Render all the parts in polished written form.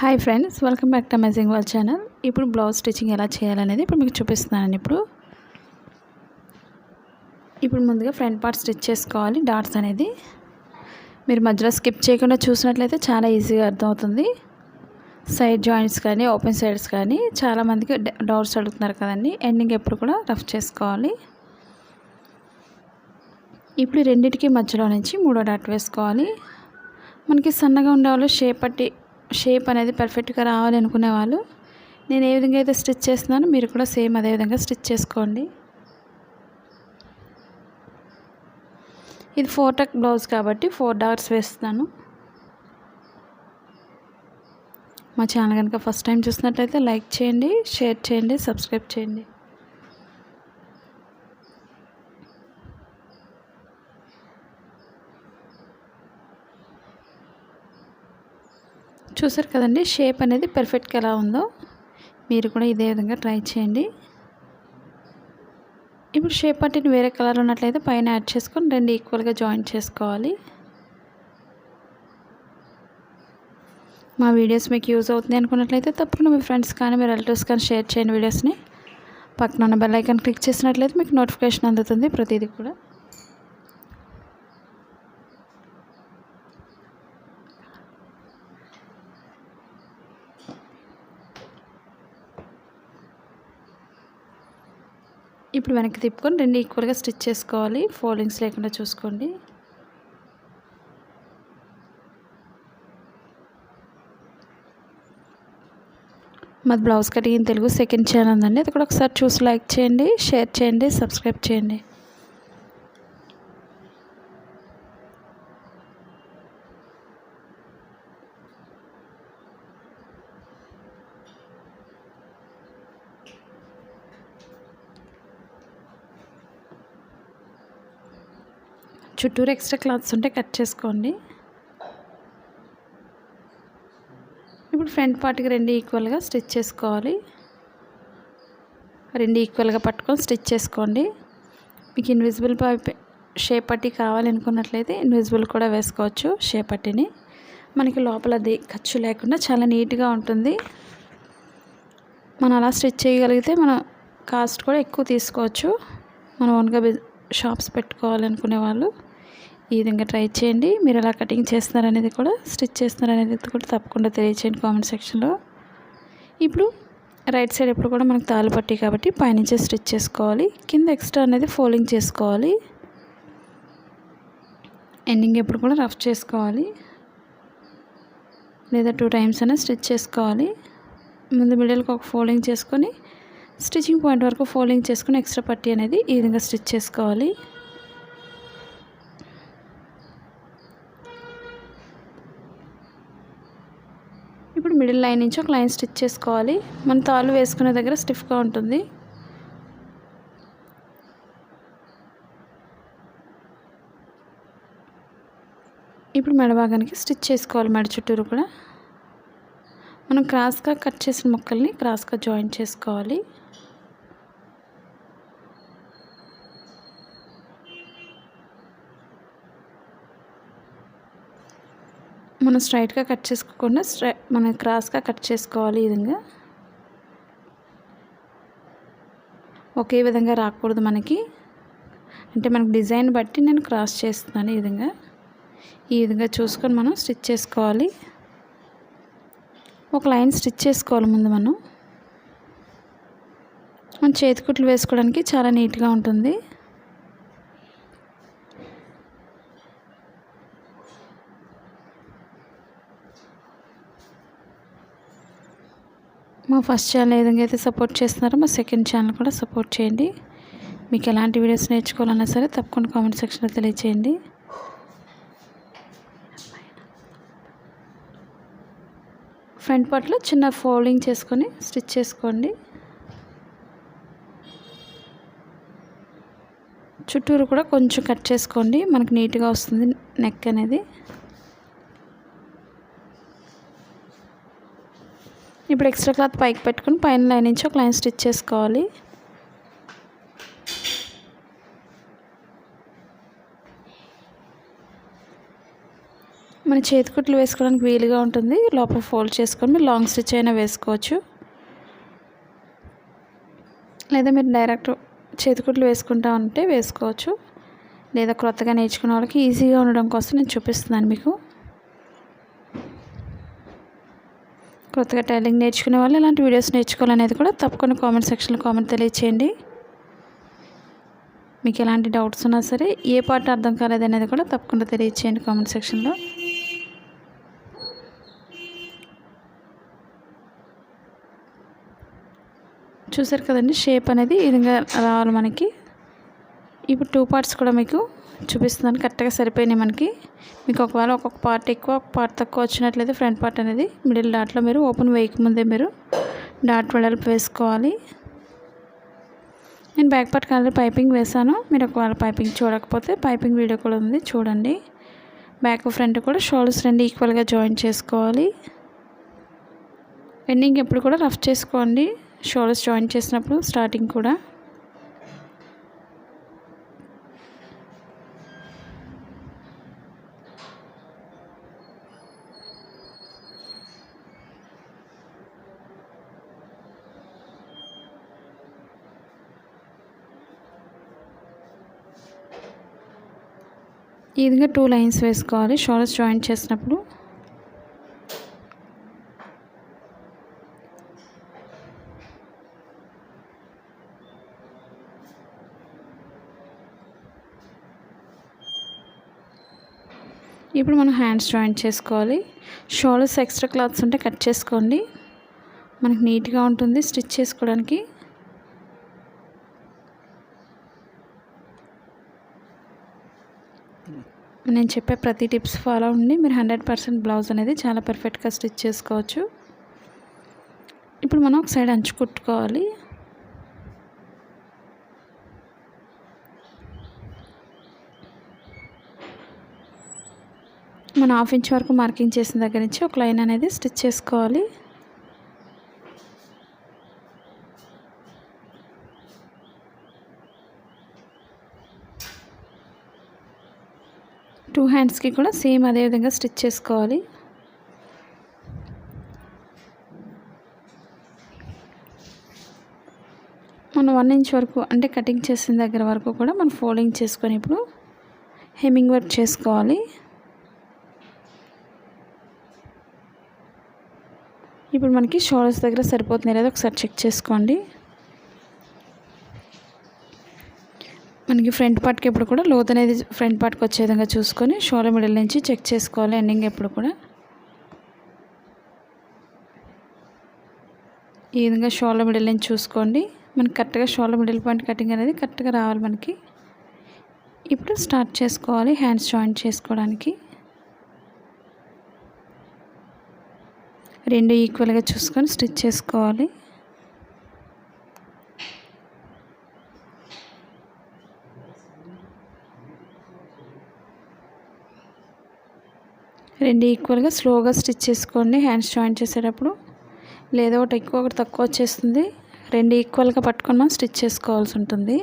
Hi friends, welcome back to amazing world channel. ఇప్పుడు blouse stitching ఎలా చేయాలనేది ఇప్పుడు మీకు చూపిస్తున్నాను. ఇప్పుడు ముందుగా ఫ్రంట్ పార్ట్ స్టిచ్ చేసుకోవాలి. డాట్స్ అనేది మీరు మధ్యలో స్కిప్ చేయకుండా చూసినట్లయితే చాలా ఈజీగా అర్థమవుతుంది. సైడ్ జాయింట్స్ కానీ ఓపెన్ సైడ్స్ కానీ చాలామందికి డౌట్స్ అడుగుతున్నారు కదండి. ఎండింగ్ ఎప్పుడు కూడా రఫ్ చేసుకోవాలి. ఇప్పుడు రెండింటికి మధ్యలో నుంచి మూడో డాట్ వేసుకోవాలి. మనకి సన్నగా ఉండేవాళ్ళు షేప్ అనేది పర్ఫెక్ట్గా రావాలి అనుకునే వాళ్ళు నేను ఏ విధంగా అయితే స్టిచ్ చేస్తున్నానో మీరు కూడా సేమ్ అదే విధంగా స్టిచ్ చేసుకోండి. ఇది 4 టక్ బ్లౌజ్ కాబట్టి 4 డాట్స్ వేస్తున్నాను. మా ఛానల్ కనుక ఫస్ట్ టైం చూసినట్లయితే లైక్ చేయండి, షేర్ చేయండి, సబ్స్క్రైబ్ చేయండి. చూసారు కదండి, షేప్ అనేది పర్ఫెక్ట్గా ఎలా ఉందో. మీరు కూడా ఇదే విధంగా ట్రై చేయండి. ఇప్పుడు షేప్ పట్టిని వేరే కలర్ ఉన్నట్లయితే పైన యాడ్ చేసుకొని రెండు ఈక్వల్గా జాయిన్ చేసుకోవాలి. మా వీడియోస్ మీకు యూజ్ అవుతుంది అనుకున్నట్లయితే తప్పకుండా మీ ఫ్రెండ్స్ కానీ మీ రిలేటివ్స్ కానీ షేర్ చేయండి. వీడియోస్ని పక్కన ఉన్న బెల్ ఐకాన్ క్లిక్ చేసినట్లయితే మీకు నోటిఫికేషన్ అందుతుంది ప్రతిదీ కూడా. ఇప్పుడు వెనక్కి తిప్పుకొని రెండు ఈక్వల్గా స్టిచ్ చేసుకోవాలి. ఫోల్డింగ్స్ లేకుండా చూసుకోండి. మాది blouse cutting Telugu second channel ఉందండి. అది కూడా ఒకసారి చూసి లైక్ చేయండి, షేర్ చేయండి, సబ్స్క్రైబ్ చేయండి. చుట్టూరు ఎక్స్ట్రా క్లాత్స్ ఉంటే కట్ చేసుకోండి. ఇప్పుడు ఫ్రంట్ పార్ట్కి రెండు ఈక్వల్గా స్టిచ్ చేసుకోవాలి. రెండు ఈక్వల్గా పట్టుకొని స్టిచ్ చేసుకోండి. మీకు ఇన్విజిబుల్ షేప్ పట్టి కావాలనుకున్నట్లయితే ఇన్విజిబుల్ కూడా వేసుకోవచ్చు. షేప్ పట్టిని మనకి లోపల అది ఖర్చు లేకుండా చాలా నీట్గా ఉంటుంది. మనం అలా స్టిచ్ చేయగలిగితే మన కాస్ట్ కూడా ఎక్కువ తీసుకోవచ్చు. మనం ఓన్గా షాప్స్ పెట్టుకోవాలనుకునే వాళ్ళు ఈ విధంగా ట్రై చేయండి. మీరు ఎలా కటింగ్ చేస్తున్నారనేది కూడా స్టిచ్ చేస్తున్నారనేది కూడా తప్పకుండా తెలియచేయండి కామెంట్ సెక్షన్లో. ఇప్పుడు రైట్ సైడ్ ఎప్పుడు కూడా మనకు తాళ్ళు పట్టి కాబట్టి పైనుంచే స్టిచ్ చేసుకోవాలి. కింద ఎక్స్ట్రా అనేది ఫోల్డింగ్ చేసుకోవాలి. ఎండింగ్ ఎప్పుడు కూడా రఫ్ చేసుకోవాలి, లేదా 2 టైమ్స్ అయినా స్టిచ్ చేసుకోవాలి. ముందు మిడిల్కి ఒక ఫోల్డింగ్ చేసుకొని స్టిచ్చింగ్ పాయింట్ వరకు ఫోల్డింగ్ చేసుకొని ఎక్స్ట్రా పట్టి అనేది ఈ విధంగా స్టిచ్ చేసుకోవాలి. ఇప్పుడు మిడిల్ లైన్ నుంచి ఒక లైన్ స్టిచ్ చేసుకోవాలి. మన తాళ్ళు వేసుకునే దగ్గర స్టిఫ్గా ఉంటుంది. ఇప్పుడు మెడ భాగానికి స్టిచ్ చేసుకోవాలి. మెడ చుట్టూరు కూడా మనం క్రాస్గా కట్ చేసిన ముక్కల్ని క్రాస్గా జాయిన్ చేసుకోవాలి. మనం స్ట్రైట్గా కట్ చేసుకోకుండా మనం క్రాస్గా కట్ చేసుకోవాలి. ఈ విధంగా ఒకే విధంగా రాకూడదు మనకి, అంటే మనకి డిజైన్ బట్టి నేను క్రాస్ చేస్తున్నాను. ఈ విధంగా చూసుకొని మనం స్టిచ్ చేసుకోవాలి. ఒక లైన్ స్టిచ్ చేసుకోవాలి. ముందు మనం చేతికుట్లు వేసుకోవడానికి చాలా నీట్గా ఉంటుంది. మా ఫస్ట్ ఛానల్ ఏ విధంగా అయితే సపోర్ట్ చేస్తున్నారో మా సెకండ్ ఛానల్ కూడా సపోర్ట్ చేయండి. మీకు ఎలాంటి వీడియోస్ నేర్చుకోవాలన్నా సరే తప్పకుండా కామెంట్ సెక్షన్లో తెలియచేయండి. ఫ్రంట్ పార్ట్లో చిన్న ఫోల్డింగ్ చేసుకొని స్టిచ్ చేసుకోండి. చుట్టూరు కూడా కొంచెం కట్ చేసుకోండి, మనకు నీట్గా వస్తుంది నెక్ అనేది. ఇప్పుడు ఎక్స్ట్రా క్లాత్ పైకి పెట్టుకుని పైన లైన్ నుంచి ఒక లైన్ స్టిచ్ చేసుకోవాలి. మన మన చేతికుట్లు వేసుకోవడానికి వీలుగా ఉంటుంది. లోపల ఫోల్డ్ చేసుకొని మీరు లాంగ్ స్టిచ్ అయినా వేసుకోవచ్చు, లేదా మీరు డైరెక్ట్ చేతికుట్లు వేసుకుంటా ఉంటే వేసుకోవచ్చు. లేదా క్రొత్తగా నేర్చుకునే వాళ్ళకి ఈజీగా ఉండడం కోసం నేను చూపిస్తున్నాను మీకు. కొత్తగా టైలరింగ్ నేర్చుకునే వాళ్ళు ఇలాంటి వీడియోస్ నేర్చుకోవాలనేది కూడా తప్పకుండా కామెంట్ సెక్షన్లో కామెంట్ తెలియచేయండి. మీకు ఎలాంటి డౌట్స్ ఉన్నా సరే, ఏ పార్ట్ అర్థం కాలేదనేది కూడా తప్పకుండా తెలియచేయండి కామెంట్ సెక్షన్లో. చూసారు కదండి, షేప్ అనేది ఈ విధంగా రావాలి మనకి. ఇప్పుడు 2 పార్ట్స్ కూడా మీకు చూపిస్తున్నాను, కరెక్ట్గా సరిపోయినాయి మనకి. మీకు ఒకవేళ ఒక్కొక్క పార్ట్ ఎక్కువ ఒక పార్ట్ తక్కువ వచ్చినట్లయితే ఫ్రంట్ పార్ట్ అనేది మిడిల్ డాట్లో మీరు ఓపెన్ వేయకముందే మీరు డాట్ వెడల్పు వేసుకోవాలి. నేను బ్యాక్ పార్ట్ కాలేదు పైపింగ్ వేసాను. మీరు ఒకవేళ పైపింగ్ చూడకపోతే పైపింగ్ వీడియో కూడా ఉంది, చూడండి. బ్యాక్ ఫ్రంట్ కూడా షోల్డర్స్ రెండు ఈక్వల్గా జాయిన్ చేసుకోవాలి. ఎండింగ్ ఎప్పుడు కూడా రఫ్ చేసుకోండి షోల్డర్స్ జాయిన్ చేసినప్పుడు, స్టార్టింగ్ కూడా. ఈ విధంగా 2 లైన్స్ వేసుకోవాలి షోల్డర్స్ జాయింట్ చేసినప్పుడు. ఇప్పుడు మనం హ్యాండ్స్ జాయింట్ చేసుకోవాలి. షోల్డర్స్ ఎక్స్ట్రా క్లాత్స్ ఉంటే కట్ చేసుకోండి, మనకు నీట్గా ఉంటుంది స్టిచ్ చేసుకోవడానికి. నేను చెప్పే ప్రతి టిప్స్ ఫాలో అవ్వండి, మీరు 100% బ్లౌజ్ అనేది చాలా పర్ఫెక్ట్గా స్టిచ్ చేసుకోవచ్చు. ఇప్పుడు మనం ఒక సైడ్ అంచు కుట్టుకోవాలి. మనం 1/2 ఇంచ్ వరకు మార్కింగ్ చేసిన దగ్గర నుంచి ఒక లైన్ అనేది స్టిచ్ చేసుకోవాలి. టూ హ్యాండ్స్కి కూడా సేమ్ అదే విధంగా స్టిచ్ చేసుకోవాలి. మనం 1 ఇంచ్ వరకు అంటే కటింగ్ చేసిన దగ్గర వరకు కూడా మనం ఫోల్డింగ్ చేసుకొని ఇప్పుడు హెమ్మింగ్ వర్క్ చేసుకోవాలి. ఇప్పుడు మనకి షోల్డర్స్ దగ్గర సరిపోతుంది లేదా ఒకసారి చెక్ చేసుకోండి. మనకి ఫ్రంట్ పార్ట్కి ఎప్పుడు కూడా లోత్ అనేది ఫ్రంట్ పార్ట్కి వచ్చే విధంగా చూసుకొని షోల్డర్ మిడిల్ నుంచి చెక్ చేసుకోవాలి. ఎండింగ్ ఎప్పుడు కూడా ఈ విధంగా షోల్డర్ మిడిల్ నుంచి చూసుకోండి. మనకి కరెక్ట్గా షోల్డర్ మిడిల్ పాయింట్ కటింగ్ అనేది కరెక్ట్గా రావాలి మనకి. ఇప్పుడు స్టార్ట్ చేసుకోవాలి హ్యాండ్స్ జాయింట్ చేసుకోవడానికి. రెండు ఈక్వల్గా చూసుకొని స్టిచ్ చేసుకోవాలి. రెండు ఈక్వల్గా స్లోగా స్టిచ్ చేసుకోండి హ్యాండ్స్ జాయింట్ చేసేటప్పుడు, లేదా ఒకటి ఎక్కువ ఒకటి తక్కువ వచ్చేస్తుంది. రెండు ఈక్వల్గా పట్టుకొని మనం స్టిచ్ చేసుకోవాల్సి ఉంటుంది.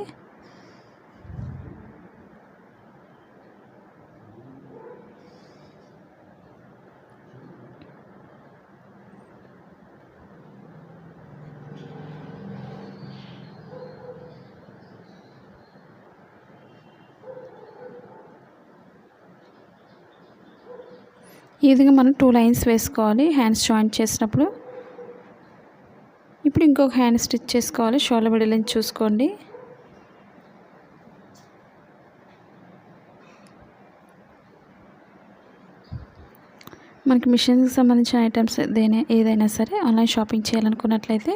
ఈ విధంగా మనం 2 లైన్స్ వేసుకోవాలి హ్యాండ్స్ జాయింట్ చేసినప్పుడు. ఇప్పుడు ఇంకొక హ్యాండ్ స్టిచ్ చేసుకోవాలి షోల్డర్ మిడిల్ నుంచి చూసుకోండి. మనకి మిషన్కి సంబంధించిన ఐటమ్స్ ఏదైనా సరే ఆన్లైన్ షాపింగ్ చేయాలనుకున్నట్లయితే,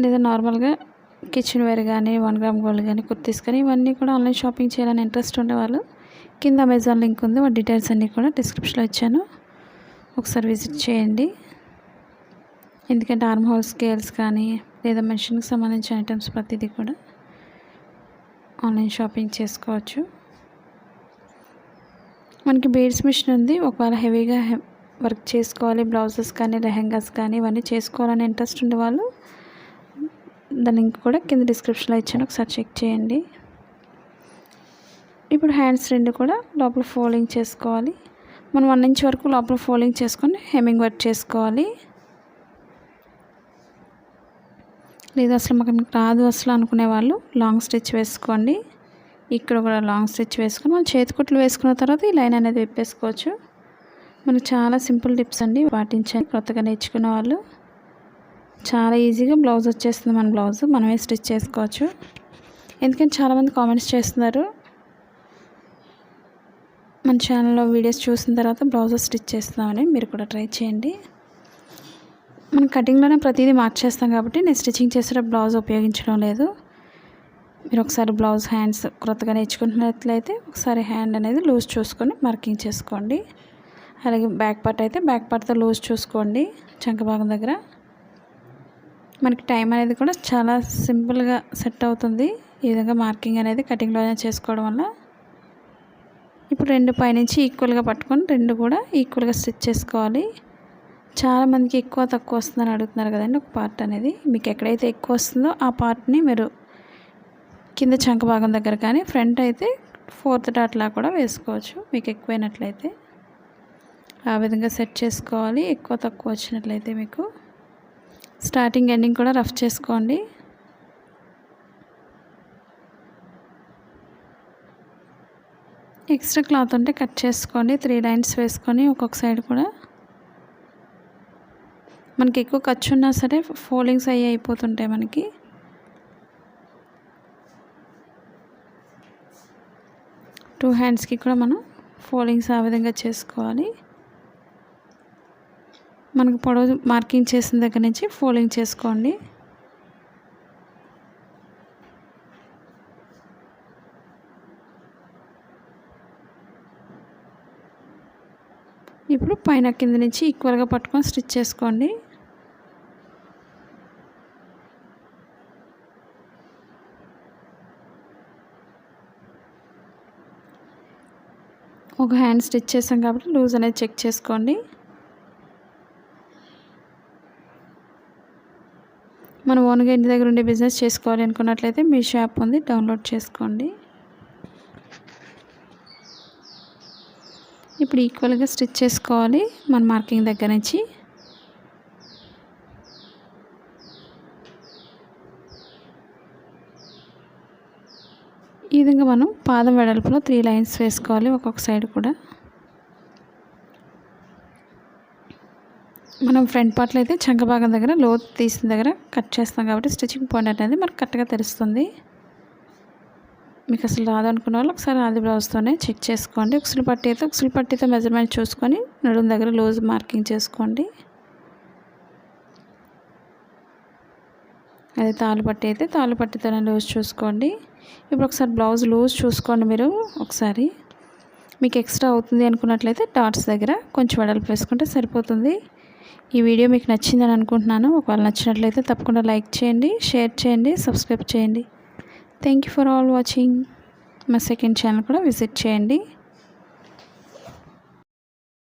లేదా నార్మల్గా కిచెన్ వేర్ కానీ 1 గ్రామ్ గోల్డ్ కానీ కుర్తీస్ కానీ ఇవన్నీ కూడా ఆన్లైన్ షాపింగ్ చేయాలని ఇంట్రెస్ట్ ఉండేవాళ్ళు కింద అమెజాన్ లింక్ ఉంది, వాటి డీటెయిల్స్ అన్నీ కూడా డిస్క్రిప్షన్లో ఇచ్చాను, ఒకసారి విజిట్ చేయండి. ఎందుకంటే ఆర్మ్ హోల్ స్కేల్స్ కానీ లేదా మెషిన్కి సంబంధించిన ఐటమ్స్ ప్రతిదీ కూడా ఆన్లైన్ షాపింగ్ చేసుకోవచ్చు. మనకి బీడ్స్ మిషన్ ఉంది. ఒకవేళ హెవీగా వర్క్ చేసుకోవాలి, బ్లౌజెస్ కానీ లెహెంగాస్ కానీ ఇవన్నీ చేసుకోవాలని ఇంట్రెస్ట్ ఉండేవాళ్ళు దాని లింక్ కూడా కింద డిస్క్రిప్షన్లో ఇచ్చాను, ఒకసారి చెక్ చేయండి. ఇప్పుడు హ్యాండ్స్ రెండు కూడా లోపల ఫోల్డింగ్ చేసుకోవాలి. మనం 1 ఇంచ్ వరకు లోపల ఫోల్డింగ్ చేసుకొని హెమ్మింగ్ వర్క్ చేసుకోవాలి. లేదు అసలు మాకు రాదు అసలు అనుకునే వాళ్ళు లాంగ్ స్టిచ్ వేసుకోండి. ఇక్కడ కూడా లాంగ్ స్టిచ్ వేసుకొని మనం చేతి కుట్లు వేసుకున్న తర్వాత ఈ లైన్ అనేది విప్పేసుకోవచ్చు. మనకు చాలా సింపుల్ టిప్స్ అండి, పాటించండి. కొత్తగా నేర్చుకున్న వాళ్ళు చాలా ఈజీగా బ్లౌజ్ వచ్చేస్తుంది. మన బ్లౌజ్ మనమే స్టిచ్ చేసుకోవచ్చు. ఎందుకంటే చాలామంది కామెంట్స్ చేస్తున్నారు, మన ఛానల్లో వీడియోస్ చూసిన తర్వాత బ్లౌజ్ స్టిచ్ చేస్తున్నామని. మీరు కూడా ట్రై చేయండి. మనం కటింగ్లోనే ప్రతిదీ మార్చేస్తాం కాబట్టి నేను స్టిచ్చింగ్ చేసేటప్పుడు బ్లౌజ్ ఉపయోగించడం లేదు. మీరు ఒకసారి బ్లౌజ్ హ్యాండ్స్ కొత్తగా నేర్చుకుంటున్నట్లయితే ఒకసారి హ్యాండ్ అనేది లూజ్ చూసుకొని మార్కింగ్ చేసుకోండి. అలాగే బ్యాక్ పార్ట్ అయితే బ్యాక్ పార్ట్తో లూజ్ చూసుకోండి. చంక భాగం దగ్గర మనకి టైం అనేది కూడా చాలా సింపుల్గా సెట్ అవుతుంది. ఈ విధంగా మార్కింగ్ అనేది కటింగ్లోనే చేసుకోవడం వల్ల. ఇప్పుడు 2 పైనుంచి ఈక్వల్గా పట్టుకొని 2 కూడా ఈక్వల్గా స్టిచ్ చేసుకోవాలి. చాలామందికి ఎక్కువ తక్కువ వస్తుందని అడుగుతున్నారు కదండి. ఒక పార్ట్ అనేది మీకు ఎక్కడైతే ఎక్కువ వస్తుందో ఆ పార్ట్ని మీరు కింద చంక భాగం దగ్గర కానీ ఫ్రంట్ అయితే 4th డాట్లా కూడా వేసుకోవచ్చు. మీకు ఎక్కువైనట్లయితే ఆ విధంగా సెట్ చేసుకోవాలి. ఎక్కువ తక్కువ వచ్చినట్లయితే మీకు స్టార్టింగ్ ఎండింగ్ కూడా రఫ్ చేసుకోండి. ఎక్స్ట్రా క్లాత్ ఉంటే కట్ చేసుకోండి. 3 లైన్స్ వేసుకొని ఒక్కొక్క సైడ్ కూడా మనకి ఎక్కువ ఖర్చు ఉన్నా సరే ఫోల్డింగ్స్ అయిపోతుంటాయి మనకి. టూ హ్యాండ్స్కి కూడా మనం ఫోల్డింగ్స్ ఆ విధంగా చేసుకోవాలి. మనకు పొడవు మార్కింగ్ చేసిన దగ్గర నుంచి ఫోల్డింగ్ చేసుకోండి. ఇప్పుడు పైన కింద నుంచి ఈక్వల్గా పట్టుకొని స్టిచ్ చేసుకోండి. ఒక హ్యాండ్ స్టిచ్ చేసాం కాబట్టి లూజ్ అనేది చెక్ చేసుకోండి. మనం ఓన్గా ఇంటి దగ్గర ఉండే బిజినెస్ చేసుకోవాలి అనుకున్నట్లయితే మీ షాప్ ఉంది, డౌన్లోడ్ చేసుకోండి. ఇప్పుడు ఈక్వల్గా స్టిచ్ చేసుకోవాలి మన మార్కింగ్ దగ్గర నుంచి. ఈ విధంగా మనం పాదం వెడల్పులో 3 లైన్స్ వేసుకోవాలి ఒక్కొక్క సైడ్ కూడా. మనం ఫ్రంట్ పార్ట్లో అయితే చంక భాగం దగ్గర లోతు తీసిన దగ్గర కట్ చేస్తాం కాబట్టి స్టిచ్చింగ్ పాయింట్ అనేది మనకు కరెక్ట్గా తెలుస్తుంది. మీకు అసలు రాదనుకున్న వాళ్ళు ఒకసారి ఆది బ్లౌజ్తోనే చెక్ చేసుకోండి. ఉక్సులు పట్టీతో మెజర్మెంట్ చూసుకొని నడుము దగ్గర లూజ్ మార్కింగ్ చేసుకోండి. అదే తాళ్ళు పట్టీ అయితే తాళ్ళు పట్టీతోనే లూజ్ చూసుకోండి. ఇప్పుడు ఒకసారి బ్లౌజ్ లూజ్ చూసుకోండి. మీరు ఒకసారి మీకు ఎక్స్ట్రా అవుతుంది అనుకున్నట్లయితే డాట్స్ దగ్గర కొంచెం వెడల్పు వేసుకుంటే సరిపోతుంది. ఈ వీడియో మీకు నచ్చిందని అనుకుంటున్నాను. ఒకవేళ నచ్చినట్లయితే తప్పకుండా లైక్ చేయండి, షేర్ చేయండి, సబ్స్క్రైబ్ చేయండి. Thank you for all watching. మా సెకండ్ ఛానల్ కూడా విజిట్ చేయండి.